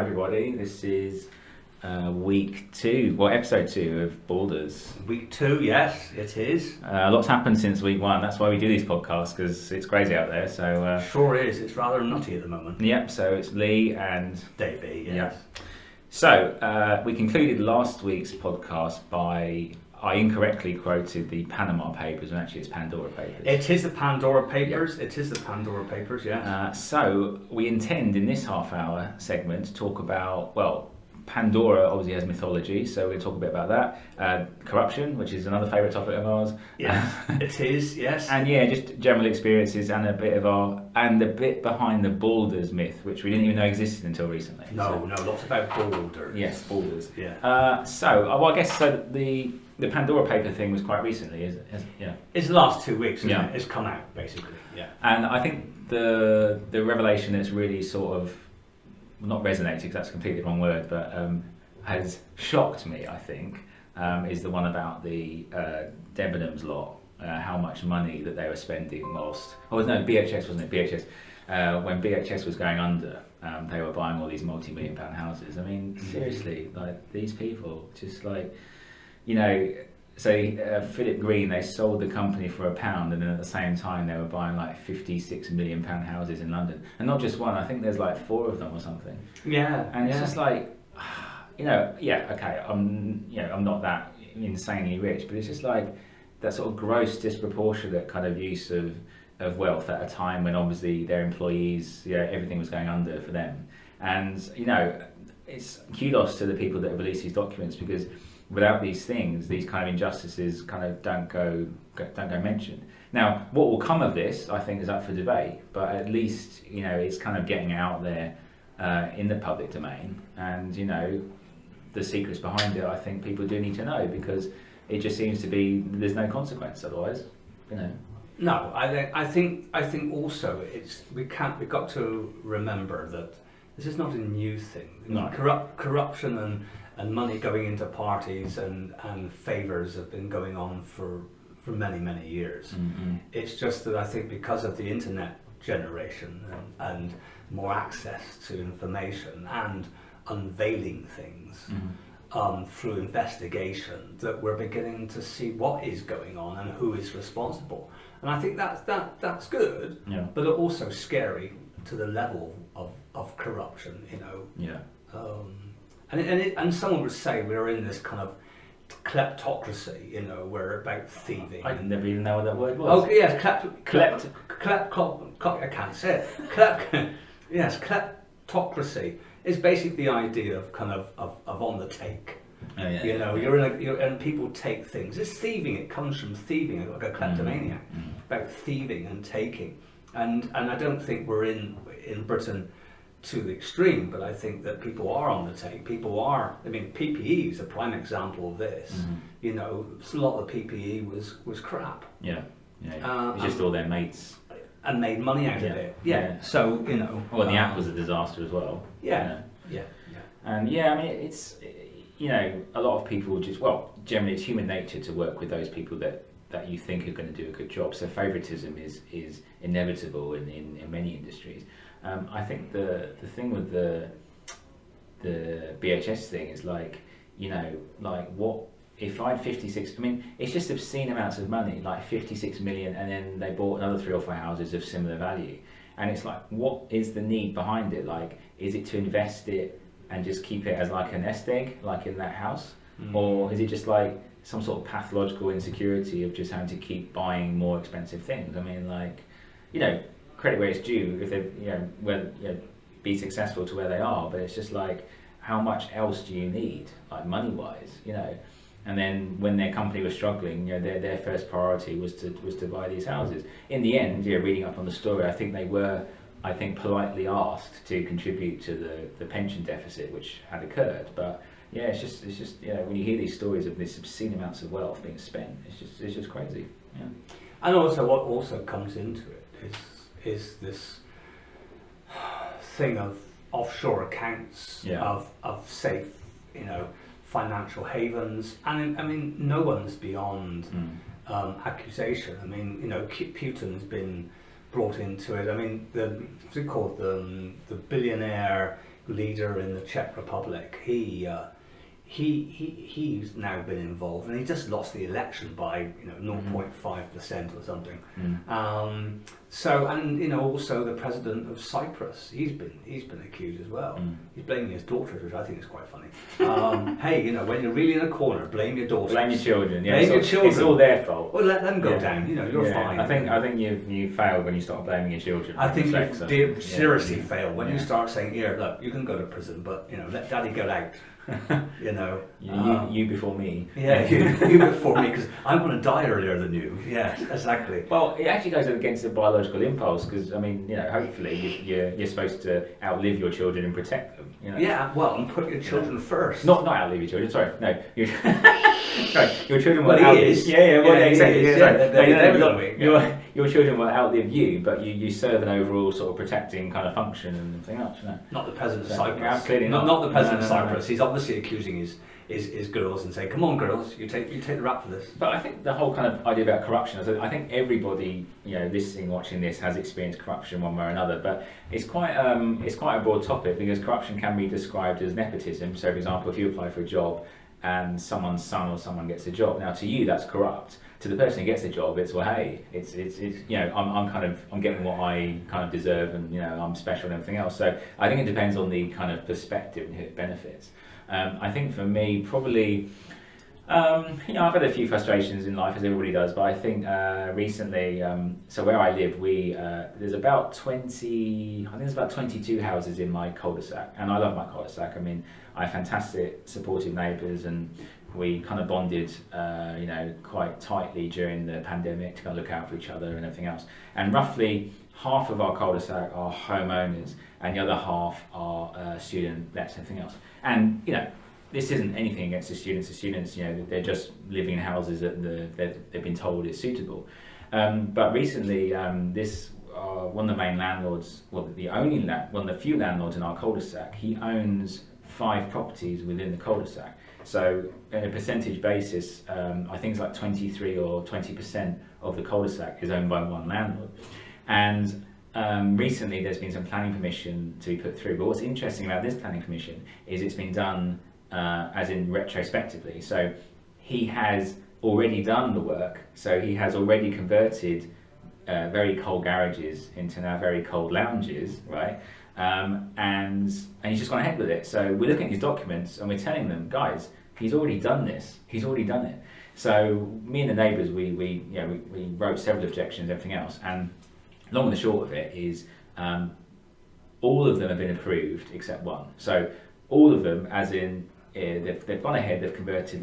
everybody. This is week 2, well, episode 2 of Balders. Week 2, yes, it is. Lots happened since week 1. That's why we do these podcasts, because it's crazy out there. So sure is. It's rather nutty at the moment. Yep. So it's Lee and Davey. Yes. Yeah. So we concluded last week's podcast by I incorrectly quoted the Panama Papers, and actually it's Pandora Papers. It is the Pandora Papers. Yep. It is the Pandora Papers. Yes. So we intend in this half-hour segment to talk about, well, Pandora obviously has mythology, so we'll talk a bit about that. Corruption, which is another favourite topic of ours. Yeah, it is, yes. And yeah, just general experiences and a bit behind the Balders myth, which we didn't even know existed until recently. No, lots about Balders. Yes, Balders. Yeah. I guess the Pandora paper thing was quite recently, is it? Yeah. It's the last 2 weeks, isn't it? It's come out, basically, yeah. And I think the revelation that's really sort of not resonated, because that's a completely wrong word, but has shocked me, I think, is the one about the Debenhams lot, how much money that they were spending whilst... Oh, no, BHS, wasn't it? BHS. When BHS was going under, they were buying all these multi-million pound houses. I mean, seriously, like, these people, just like, you know... So Philip Green, they sold the company for £1, and then at the same time they were buying like £56 million houses in London, and not just one. I think there's like 4 of them or something. Yeah, and it's just like, okay, I'm not that insanely rich, but it's just like that sort of gross, disproportionate kind of use of wealth at a time when obviously their employees, everything was going under for them, and it's kudos to the people that have released these documents, because without these things, these kind of injustices kind of don't go mentioned. Now, what will come of this, I think, is up for debate. But at least it's kind of getting out there in the public domain, and the secrets behind it. I think people do need to know, because it just seems to be there's no consequence otherwise. No, I think also we've got to remember that this is not a new thing. No. Corruption and money going into parties and favours have been going on for many, many years. Mm-hmm. It's just that I think because of the internet generation and more access to information and unveiling things through investigation, that we're beginning to see what is going on and who is responsible. And I think that's good, but also scary to the level of corruption, Yeah. And someone would say we're in this kind of kleptocracy, we're about thieving. I never even know what that word was. Oh yes, I can't say it. Yes, kleptocracy is basically the idea of kind of on the take. Oh, yeah, you're and people take things. It's thieving. It comes from thieving, like a kleptomaniac, about thieving and taking. And I don't think we're in Britain to the extreme, but I think that people are on the take. PPE is a prime example of this. Mm-hmm. A lot of the PPE was crap. Yeah. It's just all their mates. And made money out of it. Yeah. So, Well, the app was a disaster as well. Yeah. And it's, a lot of people just, generally it's human nature to work with those people that you think are going to do a good job. So favoritism is inevitable in many industries. I think the thing with the BHS thing is what if I had 56? I mean, it's just obscene amounts of money, like 56 million, and then they bought another 3 or 4 houses of similar value. And it's like, what is the need behind it? Like, is it to invest it and just keep it as like a nest egg, like in that house, or is it just like some sort of pathological insecurity of just having to keep buying more expensive things? I mean, credit where it's due, if they be successful to where they are, but it's just like, how much else do you need, like money wise, and then when their company was struggling, their first priority was to buy these houses. In the end, reading up on the story, I think they were politely asked to contribute to the pension deficit which had occurred, but it's just when you hear these stories of this obscene amounts of wealth being spent, it's just crazy. And also what also comes into it is this thing of offshore accounts, of safe, financial havens, and I mean no one's beyond accusation. I mean, Putin's been brought into it. I mean, what's it called, the billionaire leader in the Czech Republic, he's now been involved, and he just lost the election by 0.5% or something. So, and also the president of Cyprus, he's been accused as well. He's blaming his daughters, which I think is quite funny. Hey, when you're really in a corner, blame your daughters. Blame your children. Yeah, blame your children. It's all their fault. Well, let them go down. You're fine. I think you failed when you start blaming your children. I think you seriously fail when you start saying, "Here, look, you can go to prison, but let Daddy get out." You before me. Yeah, you before me, because I'm going to die earlier than you. Yeah, exactly. Well, it actually goes against the biological impulse, because hopefully you're supposed to outlive your children and protect them. Yeah, well, and put your children first. Not outlive your children. Sorry, no. Sorry, your children will outlive. He is. Yeah, well, exactly. Your children will outlive you, but you serve an overall sort of protecting kind of function and everything else. Not the president of Cyprus. Absolutely not the president of Cyprus. He's obviously accusing his girls and saying, "Come on, girls, you take the rap for this." But I think the whole kind of idea about corruption, I think everybody listening, watching this, has experienced corruption one way or another. But it's quite a broad topic, because corruption can be described as nepotism. So, for example, if you apply for a job and someone's son or someone gets a job, now to you that's corrupt. To the person who gets a job, it's hey, it's I'm getting what I kind of deserve, and I'm special and everything else. So I think it depends on the kind of perspective and who it benefits. I think for me, probably, I've had a few frustrations in life, as everybody does, but I think recently, so where I live, there's about 22 houses in my cul-de-sac, and I love my cul-de-sac. I mean, I have fantastic, supportive neighbours, and we kind of bonded, quite tightly during the pandemic to kind of look out for each other and everything else. And roughly half of our cul-de-sac are homeowners, and the other half are student lets and everything else. And this isn't anything against the students. The students, they're just living in houses that they've been told is suitable. But recently, one of the main landlords, one of the few landlords in our cul-de-sac, he owns 5 properties within the cul-de-sac. So, on a percentage basis, I think it's like 23 or 20% of the cul-de-sac is owned by one landlord. And recently there's been some planning permission to be put through. But what's interesting about this planning permission is it's been done as in retrospectively. So he has already done the work. So he has already converted very cold garages into now very cold lounges, right? And he's just gone ahead with it. So we're looking at his documents and we're telling them, guys, he's already done this. He's already done it. So me and the neighbours, we wrote several objections, everything else, and long and the short of it is all of them have been approved except one. So all of them, as in they've gone ahead, they've converted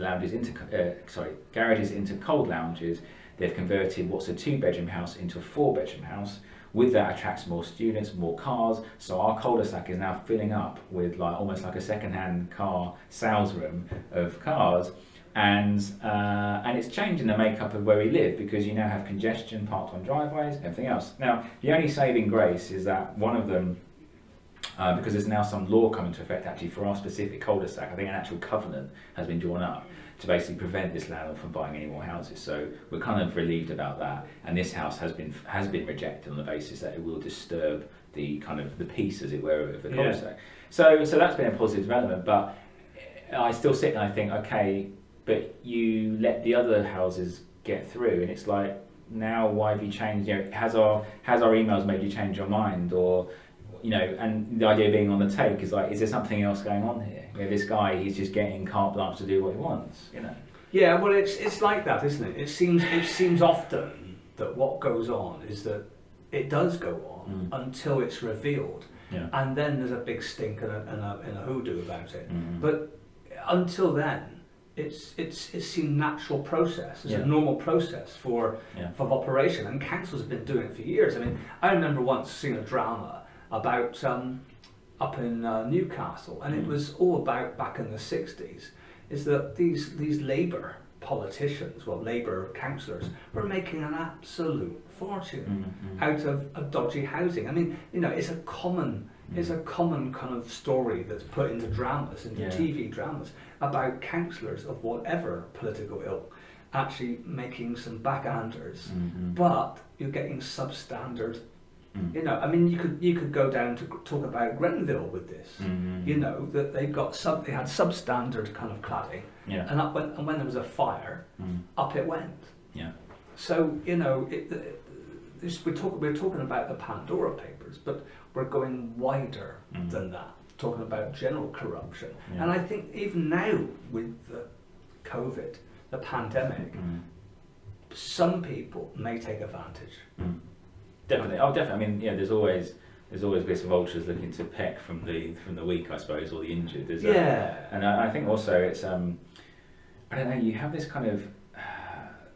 garages into cold lounges. They've converted what's a 2-bedroom house into a 4-bedroom house. With that attracts more students, more cars. So our cul-de-sac is now filling up with almost like a second-hand car sales room of cars. And it's changing the makeup of where we live, because you now have congestion, parked on driveways, everything else. Now, the only saving grace is that one of them, because there's now some law coming into effect actually for our specific cul-de-sac, I think an actual covenant has been drawn up to basically prevent this landlord from buying any more houses. So we're kind of relieved about that. And this house has been rejected on the basis that it will disturb the kind of the peace, as it were, of the cul-de-sac. So that's been a positive development. But I still sit and I think, okay, but you let the other houses get through, and it's like, now why have you changed? Has our emails made you change your mind? Or and the idea being on the take is like, is there something else going on here? This guy, he's just getting carte blanche to do what he wants. Yeah, well, it's like that, isn't it? It seems often that what goes on is that it does go on until it's revealed, and then there's a big stink and a hoodoo about it. But until then, it's a natural process. It's a normal process for operation, and councils have been doing it for years. I mean, I remember once seeing a drama about up in Newcastle, and it was all about, back in the 60s, is that these Labour politicians, Labour councillors, were making an absolute fortune out of dodgy housing. I mean, it's a common kind of story that's put into dramas, into TV dramas, about councillors of whatever political ilk actually making some backhanders, but you're getting substandard You know, I mean, you could go down to talk about Grenville with this. You know, that they had substandard kind of cladding, and when there was a fire, up it went. Yeah. So you know, we're talking about the Pandora Papers, but we're going wider than that, talking about general corruption. And I think even now with the COVID, the pandemic, some people may take advantage. Definitely. Oh, definitely. I mean, there's always bits of vultures looking to peck from the weak, I suppose, or the injured. And I think also it's I don't know. You have this kind of,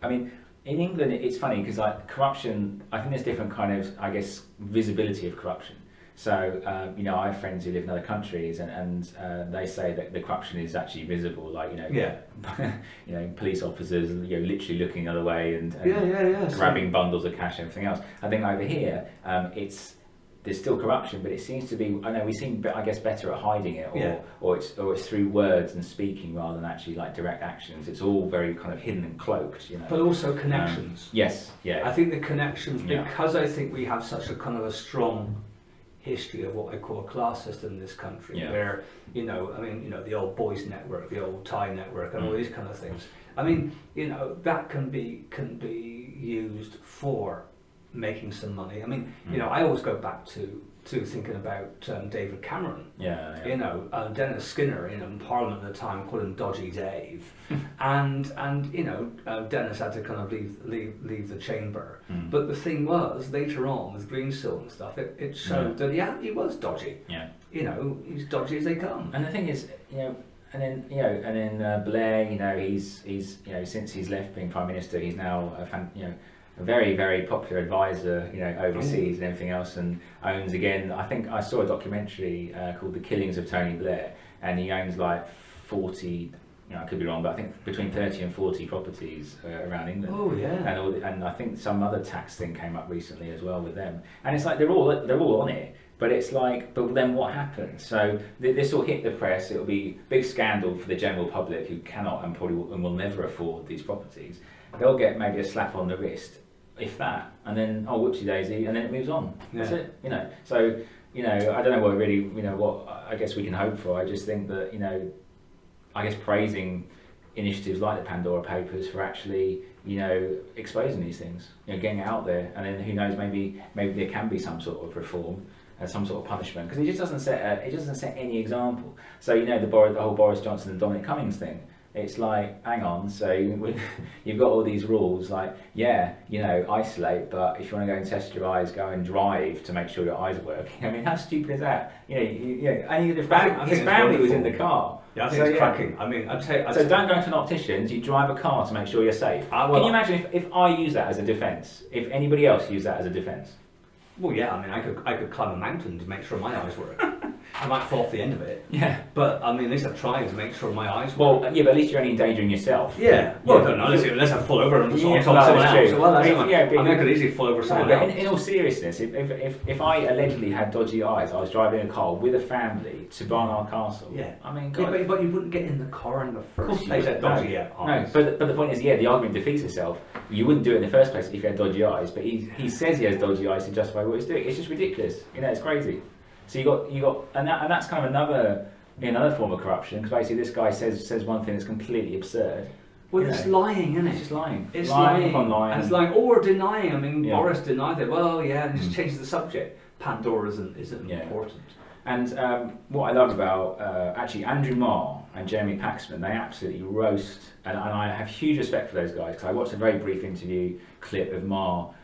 I mean, in England it's funny because like corruption. I think there's different kind of, I guess, visibility of corruption. So you know, I have friends who live in other countries, and they say that the corruption is actually visible. Like you know, police officers, you know, literally looking the other way and grabbing bundles of cash and everything else. I think over here, there's still corruption, but it seems to be. I know we seem, I guess, better at hiding it, or it's through words and speaking rather than actually like direct actions. It's all very kind of hidden and cloaked, you know. But also connections. Yes, yeah. I think the connections, because I think we have such a kind of a strong history of what I call a class system in this country, where, you know, I mean, you know, the old boys network, the old Thai network, and all these kind of things. I mean, you know, that can be used for making some money. I mean, you know, I always go back to thinking about David Cameron. You know, Dennis Skinner, you know, in Parliament at the time called him Dodgy Dave, and you know, Dennis had to kind of leave the chamber. But the thing was, later on with Greensill and stuff, it showed that he was dodgy. You know, he's dodgy as they come. And the thing is, you know, and then Blair, you know, he's you know, since he's left being Prime Minister, he's now a very, very popular advisor, you know, overseas and everything else, and owns again. I think I saw a documentary called The Killings of Tony Blair, and he owns like 40. You know, I could be wrong, but I think between 30 and 40 properties around England. Oh yeah. And I think some other tax thing came up recently as well with them. And it's like they're all on it. But it's like, but then what happens? So this will hit the press. It'll be a big scandal for the general public who cannot and probably will never afford these properties. They'll get maybe a slap on the wrist, if that, and then whoopsie daisy, and then it moves on. That's it. You know. So you know, I don't know what really, you know, what I guess we can hope for. I just think that, you know, I guess praising initiatives like the Pandora Papers for actually, you know, exposing these things, you know, getting it out there, and then who knows, maybe there can be some sort of reform. Some sort of punishment, because it just doesn't set any example. So you know, the whole Boris Johnson and Dominic Cummings thing. It's like, hang on, so you've got all these rules, like, yeah, you know, isolate, but if you want to go and test your eyes, go and drive to make sure your eyes are working. I mean, how stupid is that? You know, and his family was in the car. Yeah, I think it's cracking. I mean, I'd say. So don't go to an optician's. You drive a car to make sure you're safe. Can you imagine if I use that as a defence? If anybody else used that as a defence? Well, yeah, I mean, I could climb a mountain to make sure my eyes work. I might fall off the end of it. Yeah. But, I mean, at least I'm trying to make sure my eyes work. Well, yeah, but at least you're only endangering yourself. Yeah. Well, no, unless I fall over and on top of someone else. Well, I could easily fall over someone else. In all seriousness, if I allegedly had dodgy eyes, I was driving a car with a family to Barnard Castle. Yeah. I mean, God. Yeah, but you wouldn't get in the car in the first place. Dodgy eyes. No, but the point is, the argument defeats itself. You wouldn't do it in the first place if you had dodgy eyes, but he says he has dodgy eyes to justify what he's doing. It's just ridiculous. You know, it's crazy. So you got, and that's kind of another form of corruption, because basically this guy says one thing that's completely absurd. Well, it's lying, isn't it? It's just lying. It's lying. Upon lying. And it's lying, or denying. I mean, Boris denied it. Well, yeah, and just changes the subject. Pandora isn't important. And what I love about actually Andrew Marr and Jeremy Paxman, they absolutely roast, and I have huge respect for those guys, because I watched a very brief interview clip of Marr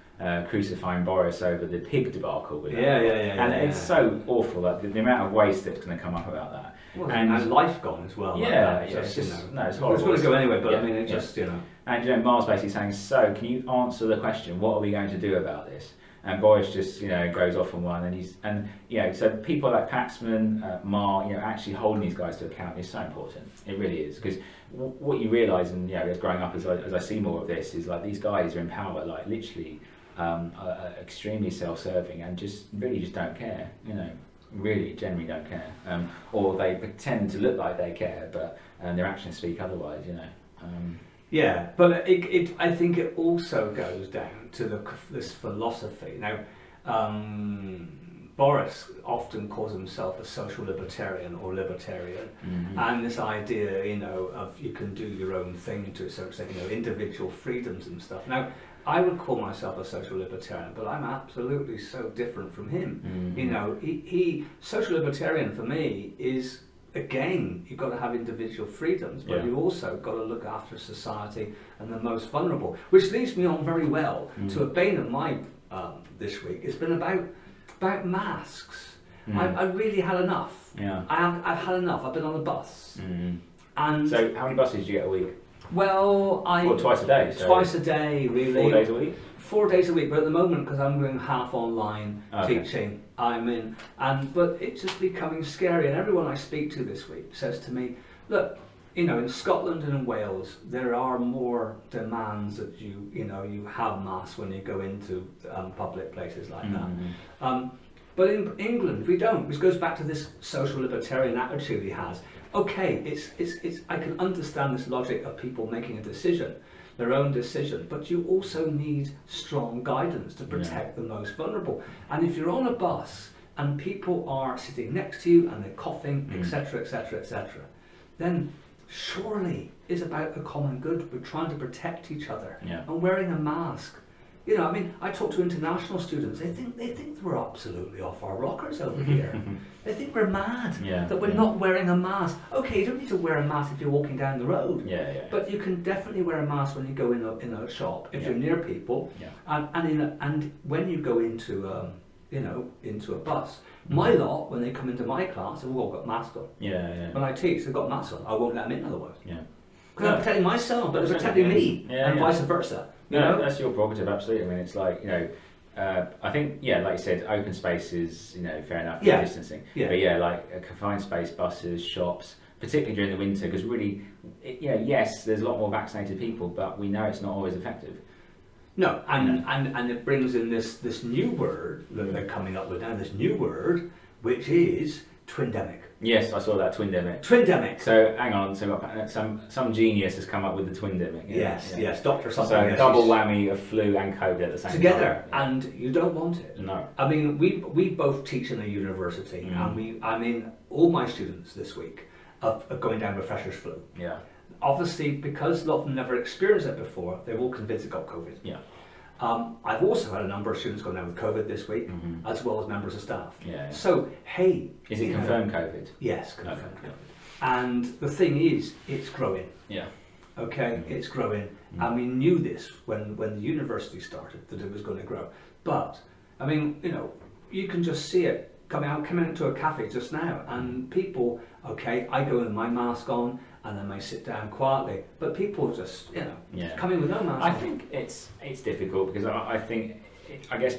crucifying Boris over the pig debacle with it's so awful, that the amount of waste that's going to come up about that. Well, and life gone as well. It's just, it's horrible. It's going to go anyway, but I mean, it just, you know. And, you know, Marr's basically saying, so can you answer the question, what are we going to do about this? And Boris just, you know, goes off on one, and you know, so people like Paxman, Marr, you know, actually holding these guys to account is so important. It really is, because what you realise, and you know, as growing up, as I see more of this, is like these guys are in power, like literally, are extremely self-serving and just really just don't care. You know, really generally don't care, or they pretend to look like they care, but their actions speak otherwise. You know. Yeah, but I think it also goes down to this philosophy. Now, Boris often calls himself a social libertarian or libertarian, and this idea, you know, of you can do your own thing to a certain extent, you know, individual freedoms and stuff. Now, I would call myself a social libertarian, but I'm absolutely so different from him. You know, he social libertarian for me is, again, you've got to have individual freedoms, but you've also got to look after society and the most vulnerable, which leads me on very well to a bane of my this week. It's been about masks. I really had enough. Yeah. I've had enough. I've been on a bus. And so how many buses do you get a week? Well, twice a day. So twice a day, really. 4 days a week. 4 days a week, but at the moment, because I'm doing half online teaching, but it's just becoming scary. And everyone I speak to this week says to me, "Look, you know, in Scotland and in Wales, there are more demands that you have masks when you go into public places like that. But in England, we don't, which goes back to this social libertarian attitude he has. Okay, it's I can understand this logic of people making a decision, their own decision, but you also need strong guidance to protect the most vulnerable. And if you're on a bus and people are sitting next to you and they're coughing, etc., etc., etc., then surely it's about the common good. We're trying to protect each other, and wearing a mask. You know, I mean, I talk to international students. They think we're absolutely off our rockers over here. They think we're mad that we're not wearing a mask. Okay, you don't need to wear a mask if you're walking down the road. But you can definitely wear a mask when you go in a shop if you're near people, and when you go into into a bus. My lot, when they come into my class, they've all got masks on. When I teach, they've got masks on. I won't let them in otherwise. Because I'm protecting myself, but they're protecting me, and vice versa. You know? That's your prerogative, absolutely. I mean, it's like, you know, I think, like you said, open spaces, you know, fair enough, distancing. But like a confined space, buses, shops, particularly during the winter, because really, yes, there's a lot more vaccinated people, but we know it's not always effective. No, and it brings in this new word that they're coming up with now, this new word, which is twindemic. Yes, I saw that, twindemic. Twindemic. So hang on, so some genius has come up with the twindemic. Yes, Dr. something. So double whammy of flu and COVID at the same time. Together, and you don't want it. No. I mean, we both teach in a university, and all my students this week are going down with freshers' flu. Yeah. Obviously, because a lot of them never experienced it before, they're all convinced they got COVID. Yeah. I've also had a number of students going down with COVID this week, as well as members of staff. Yeah. So, hey. Is it confirmed COVID? Yes, confirmed COVID. And the thing is, it's growing. Yeah. Okay, it's growing. And we knew this when the university started, that it was going to grow. But, I mean, you know, you can just see it coming into a cafe just now, and people, okay, I go with my mask on, and then they sit down quietly. But people just, come in with no mask. I think it's difficult because I think I guess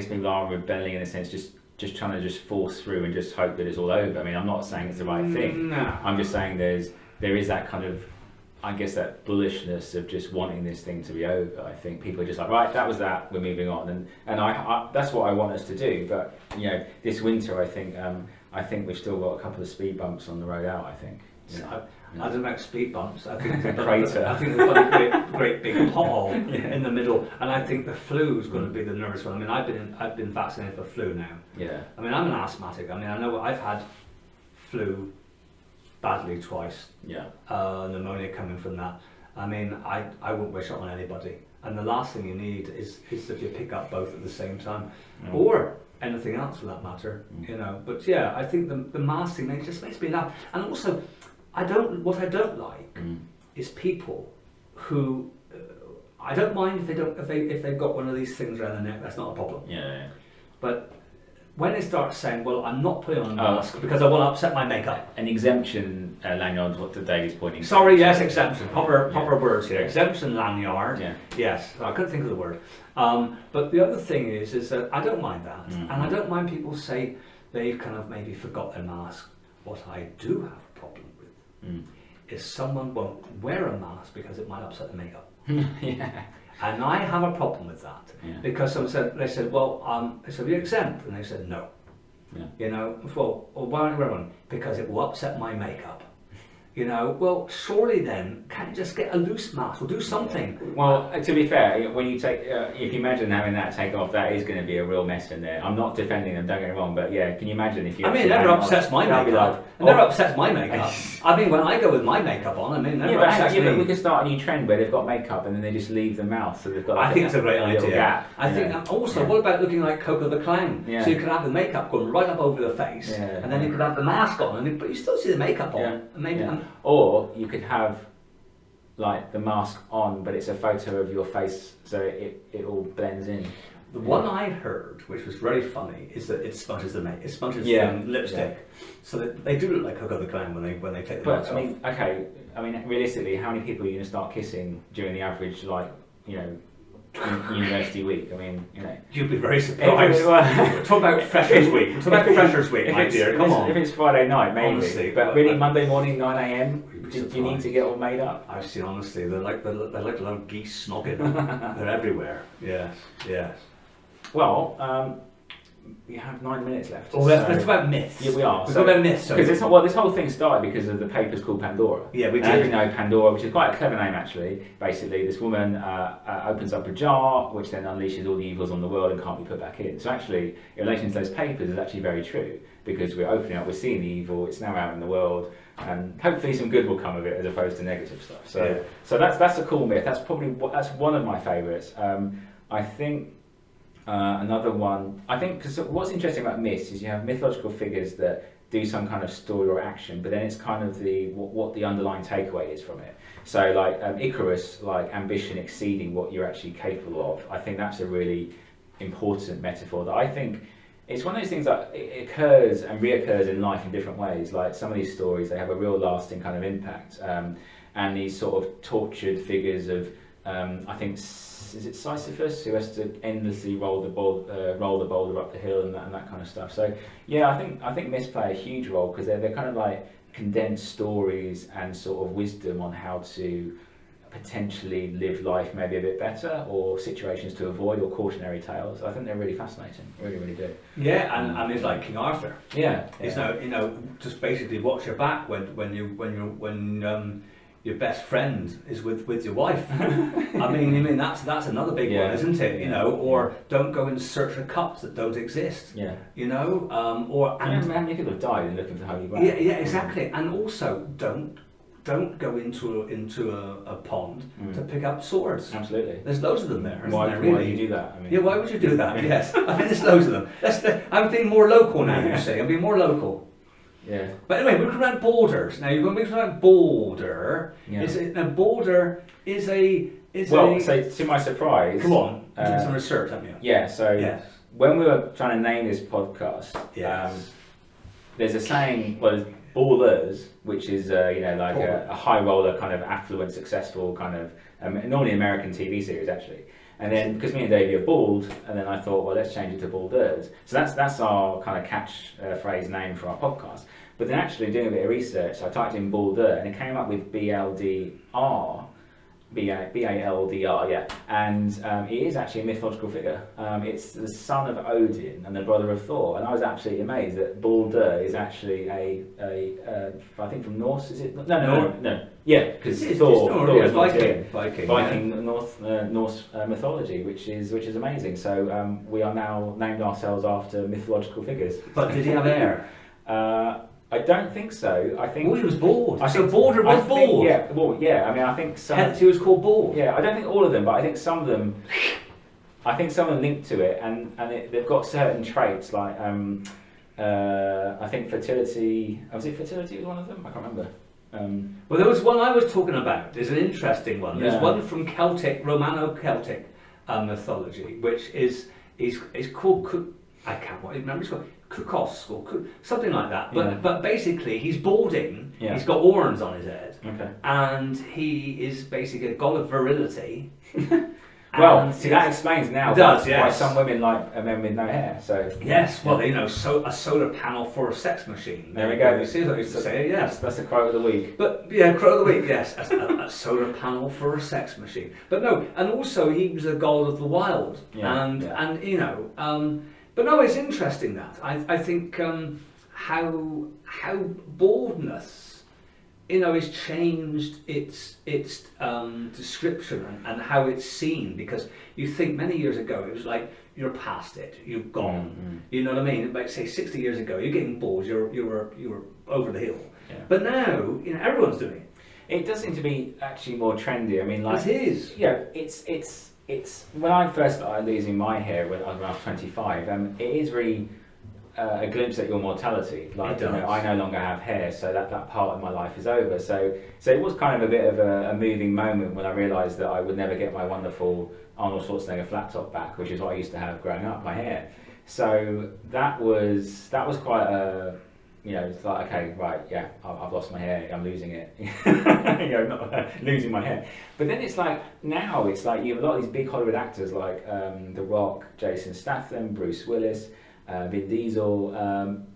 people are rebelling in a sense, just trying to just force through and just hope that it's all over. I mean, I'm not saying it's the right thing. No. I'm just saying there is that kind of, I guess, that bullishness of just wanting this thing to be over. I think people are just like, right, that was that, we're moving on, and I that's what I want us to do. But this winter, I think we've still got a couple of speed bumps on the road out. I think. I don't know about speed bumps. I think there's crater. I think there's got a great big pothole in the middle, and I think the flu is going to be the nervous one. I mean, I've been vaccinated for flu now. Yeah. I mean, I'm an asthmatic. I mean, I know I've had flu badly twice. Yeah. Pneumonia coming from that. I mean, I wouldn't wish it on anybody. And the last thing you need is if you pick up both at the same time, or anything else for that matter. But yeah, I think the mask thing just makes me laugh. And also, what I don't like is people who I don't mind if they've got one of these things around their neck. That's not a problem. Yeah. But when they start saying, "Well, I'm not putting on a mask because I want to upset my makeup," an exemption lanyard, what David's pointing. Sorry, yes, exemption. Proper words here. Exemption lanyard. Yeah. Yes, I couldn't think of the word. But the other thing is that I don't mind that, and I don't mind people say they've kind of maybe forgot their mask. What I do have a problem with is someone won't wear a mask because it might upset the makeup. Yeah. And I have a problem with that because they said, well, I said, are you exempt? And they said, no. Yeah. Well, why don't you wear one? Because it will upset my makeup. You know, well, surely then, can't you just get a loose mask or do something? Well, to be fair, when you take, if you imagine having that take off, that is going to be a real mess in there. I'm not defending them, don't get me wrong, but yeah, can you imagine if you? I mean, it never upsets my That'd be makeup. like, It never upsets my makeup. I mean, when I go with my makeup on, I mean, it never yeah, but, upsets yeah, but me. we could start a new trend where they've got makeup and then they just leave the mouth, so they've got. Like I think it's a great little idea. Gap, I think also, what about looking like Coco the Clown? Yeah. So you could have the makeup going right up over the face, Yeah. and then you could have the mask on, but you still see the makeup on. Yeah. And maybe, Yeah. Or you could have like the mask on, but it's a photo of your face, so it all blends in. the one I heard, which was very funny, is that it smudges the it smudges Yeah. lipstick, so that they do look like Coco the Clown when they take the But mask I mean, okay, I mean, realistically, how many people are you going to start kissing during the average, like, you know, university week? I mean, you know. You'd be very surprised. Talk about Freshers Week. Talk about Freshers Week, my dear. Come on. If it's Friday night, maybe. Honestly, but really, Monday morning, 9 a.m. You'd be Do you need surprised. to get all made up? I've seen, honestly, they're like little geese snogging. They're everywhere. Yes, yes. Well, we have 9 minutes left. Oh, let's talk about myths. Yeah, we are. We'll talk about myths. Because this whole thing started because of the papers called Pandora. Yeah, we And as did. you know, Pandora, which is quite a clever name actually. Basically, this woman opens up a jar, which then unleashes all the evils on the world and can't be put back in. So actually, in relation to those papers, it's actually very true, because we're opening up, we're seeing the evil, it's now out in the world, and hopefully some good will come of it as opposed to negative stuff. So, Yeah. so that's a cool myth. That's probably that's one of my favourites. I think. Another one, I think, because what's interesting about myths is you have mythological figures that do some kind of story or action, but then it's kind of what the underlying takeaway is from it. So like Icarus, like ambition exceeding what you're actually capable of. I think that's a really important metaphor that I think it's one of those things that it occurs and reoccurs in life in different ways. Like some of these stories, they have a real lasting kind of impact, and these sort of tortured figures of, I think. Is it Sisyphus who has to endlessly roll the boulder up the hill and that kind of stuff? So yeah, I think myths play a huge role because they're kind of like condensed stories and sort of wisdom on how to potentially live life maybe a bit better, or situations to avoid, or cautionary tales. I think they're really fascinating, really do. Yeah, and it's like King Arthur. Yeah, It's no, just basically watch your back when your best friend is with your wife. I mean that's another big one, isn't it? You know, or don't go in search of cups that don't exist. Yeah. You know, How many people have died in looking for holy grail? Yeah, exactly. And also don't go into a pond to pick up swords. Absolutely. There's loads of them there. Isn't Why there, do really? you do that? I mean, Yeah, why would you do that? Yes, I mean there's loads of them. I'm being more local now. You see, I'm being more local. Yeah. But anyway, we're talking about borders. Now you're going to be talking about border. Yeah. Border is a. Well, so to my surprise. Come on, you did some research, haven't you? Yeah. So Yes. when we were trying to name this podcast, Yes. there's a saying. Well, ballers, which is like a high roller kind of affluent, successful kind of normally American TV series actually. And then because me and Davey are bald, and then I thought, well, let's change it to Balders. So that's our kind of catch phrase name for our podcast. But then actually doing a bit of research, I typed in Balder, and it came up with BLDR, B-A-L-D-R, yeah. And it is actually a mythological figure. It's the son of Odin and the brother of Thor. And I was absolutely amazed that Balder is actually I think from Norse, is it? No. Yeah, because Thor is Viking Norse mythology, which is amazing. So we are now named ourselves after mythological figures. But did he have hair? I don't think so. I think. Oh, he was bald. I So think Balder was bald. Yeah, well, yeah. I mean, I think some. Hence, he was called bald. Yeah, I don't think all of them, but I think some of them. I think some of them linked to it, and they've got certain traits like I think fertility. Was it fertility was one of them? I can't remember. Well, there was one I was talking about. There's an interesting one. There's Yeah. one from Romano-Celtic mythology, which is called. I can't remember. It's called Kukos or something like that. But basically, he's balding. Yeah. He's got horns on his head, Okay. and he is basically a god of virility. Well, And see, that explains now It does, why yes. some women like men with no hair. So yes, well, so a solar panel for a sex machine. There we go. You see what I used to say? Yes. that's the quote of the week. But yeah, crow of the week, yes, a solar panel for a sex machine. But no, and also he was a god of the wild, and but no, it's interesting that I think how baldness you know, it's changed its description and how it's seen, because you think many years ago it was like you're past it, you've gone. You know what I mean? Like say 60 years ago, you're getting balls, you were over the hill. Yeah. But now, you know, everyone's doing it. It does seem to be actually more trendy. I mean, like It is. Yeah, it's when I first started losing my hair when I was 25. It is really a glimpse at your mortality. Like, It does. you know, I no longer have hair, so that part of my life is over. So it was kind of a bit of a moving moment when I realised that I would never get my wonderful Arnold Schwarzenegger flat top back, which is what I used to have growing up, my hair. So that was quite a, you know, it's like, okay, right, yeah, I've lost my hair, I'm losing it. You know, not losing my hair. But then it's like, now it's like you have a lot of these big Hollywood actors like The Rock, Jason Statham, Bruce Willis, Vin Diesel,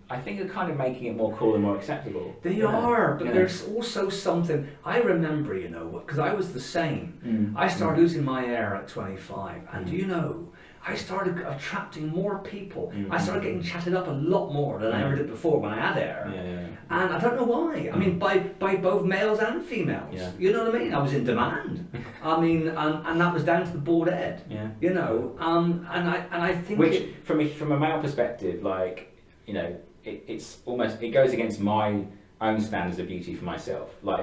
I think are kind of making it more cool and more acceptable. They are, but there's also something, I remember, you know, because I was the same. I started losing my hair at 25, and you know, I started attracting more people. I started getting chatted up a lot more than I ever did before when I had hair. And I don't know why. I mean, by both males and females. Yeah. You know what I mean? I was in demand. I mean, and that was down to the bald head. Yeah. You know, and I think which from a male perspective, like, you know, it's almost, it goes against my own standards of beauty for myself. Like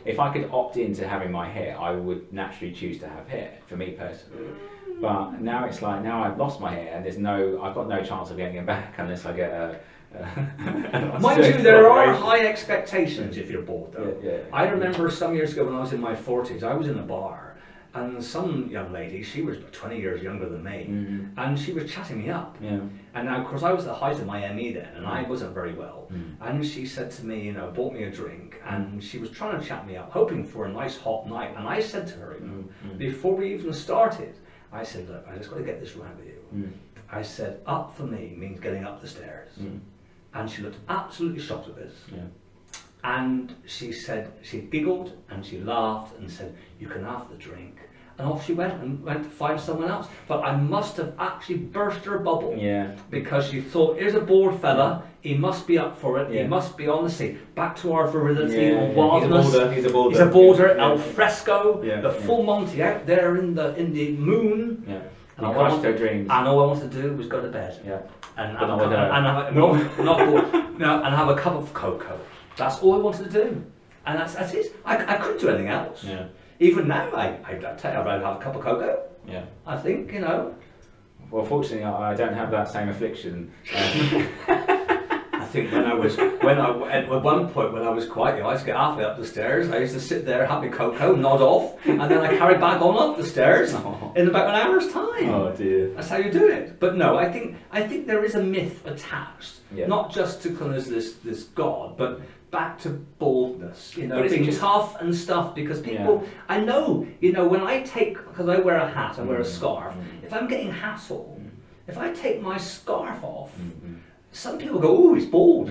if I could opt into having my hair, I would naturally choose to have hair for me personally. But now it's like, now I've lost my hair and I've got no chance of getting it back unless I get a mind you, there are high expectations if you're bald though. Yeah. I remember some years ago when I was in my 40s, I was in a bar and some young lady, she was 20 years younger than me, and she was chatting me up. Yeah. And now, of course, I was at the height of my ME then, and I wasn't very well. And she said to me, you know, bought me a drink, and she was trying to chat me up, hoping for a nice hot night. And I said to her, you know, before we even started, I said, look, I just got to get this right with you. I said, up for me means getting up the stairs. And she looked absolutely shocked at this. Yeah. And she said, she giggled and she laughed and said, you can have the drink. And off she went to find someone else. But I must have actually burst her bubble. Yeah. Because she thought, here's a bored fella, he must be up for it, Yeah. he must be on the scene. Back to our virility Yeah. or wildness. He's a boulder. He's a boulder, Yeah. al fresco, Yeah. the full Monty out there in the moon. Yeah. And You all I crushed want- her dreams. And all I wanted to do was go to bed. Yeah. And But have, not with her. and have a cup of cocoa. That's all I wanted to do. And that's it. I couldn't do anything else. Yeah. Even now, I tell you, I'd rather have a cup of cocoa. Yeah. I think, you know. Well, fortunately, I don't have that same affliction. I think at one point when I was quite young, I used to get halfway up the stairs. I used to sit there, have my cocoa, nod off, and then I carried back on up the stairs in about an hour's time. Oh dear. That's how you do it. But no, I think there is a myth attached, Yeah. not just to kind of this god, but back to baldness. You know, But it's being just- tough and stuff. Because people, I know, you know, when I take, because I wear a hat, I wear a scarf. If I'm getting hassled, if I take my scarf off, some people go, "Oh, he's bald,"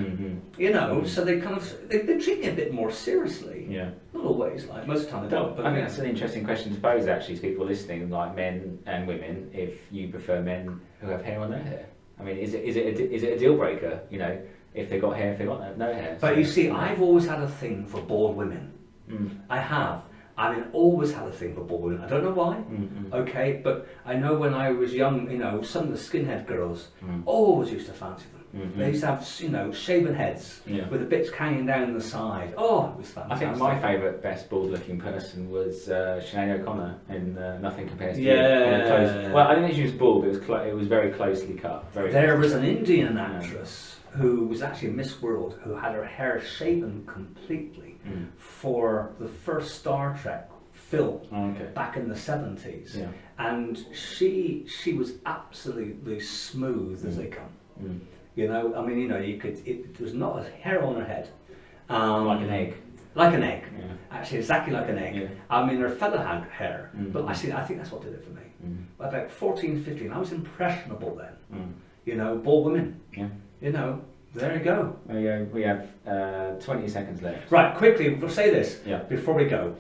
you know. So they kind of they treat me a bit more seriously. Yeah. Not always, like most of the time they don't. But I think that's an interesting question to pose actually to people listening, like men and women, if you prefer men who have hair or no hair. I mean, is it a deal breaker, you know, if they got hair, if they got no hair? But So, you see, know. I've always had a thing for bald women. I have. I mean, always had a thing for bald women. I don't know why. Okay, but I know when I was young, you know, some of the skinhead girls always used to fancy them. They used to have, you know, shaven heads with the bits hanging down the side. Oh, it was I fantastic. think my favourite, best bald-looking person was Sinead O'Connor in Nothing Compares to Yeah. You. On the close- Well, I don't think she was bald, but it was very closely cut. Very There was closely an cut. Indian actress who was actually Miss World, who had her hair shaven completely for the first Star Trek film Okay. back in the 70s. Yeah. And she was absolutely smooth as they come. You know, I mean, you know, it was not a hair on her head. Like an egg. Like an egg. Yeah. Actually, exactly like an egg. Yeah. I mean, her fella had hair, but I think that's what did it for me. About 14, 15, I was impressionable then. You know, bald women. Yeah. You know, there you go. We have 20 seconds left. Right, quickly, we'll say this Yeah. before we go.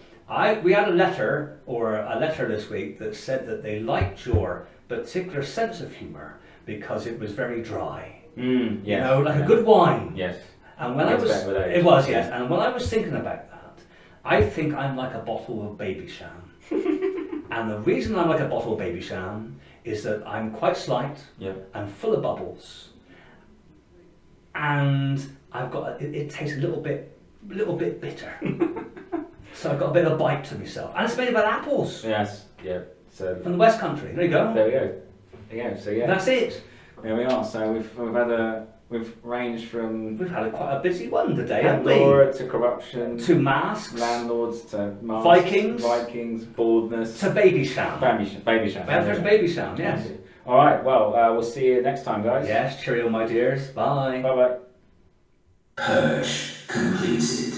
We had a letter this week that said that they liked your particular sense of humour because it was very dry. Yes. You know, like a good wine. Yes. And when Gets I was, better with age. it was, yes. And when I was thinking about that, I think I'm like a bottle of Baby Sham. And the reason I'm like a bottle of Baby Sham is that I'm quite slight and full of bubbles. And I've got it tastes a little bit bitter. So I've got a bit of a bite to myself. And it's made about apples. Yes, yeah. So from the West Country. There you go. There we go. There you go. So yeah. That's it. There we are. So we've ranged from We've had quite a busy one today, haven't we? Pandora to corruption, to masks, landlords to masks, Vikings, baldness, to Baby Sham. Baby Sham. There's Baby Sham. Yes. All right. Well, we'll see you next time, guys. Yes. Cheerio, my dears. Bye. Bye bye. Purge completed.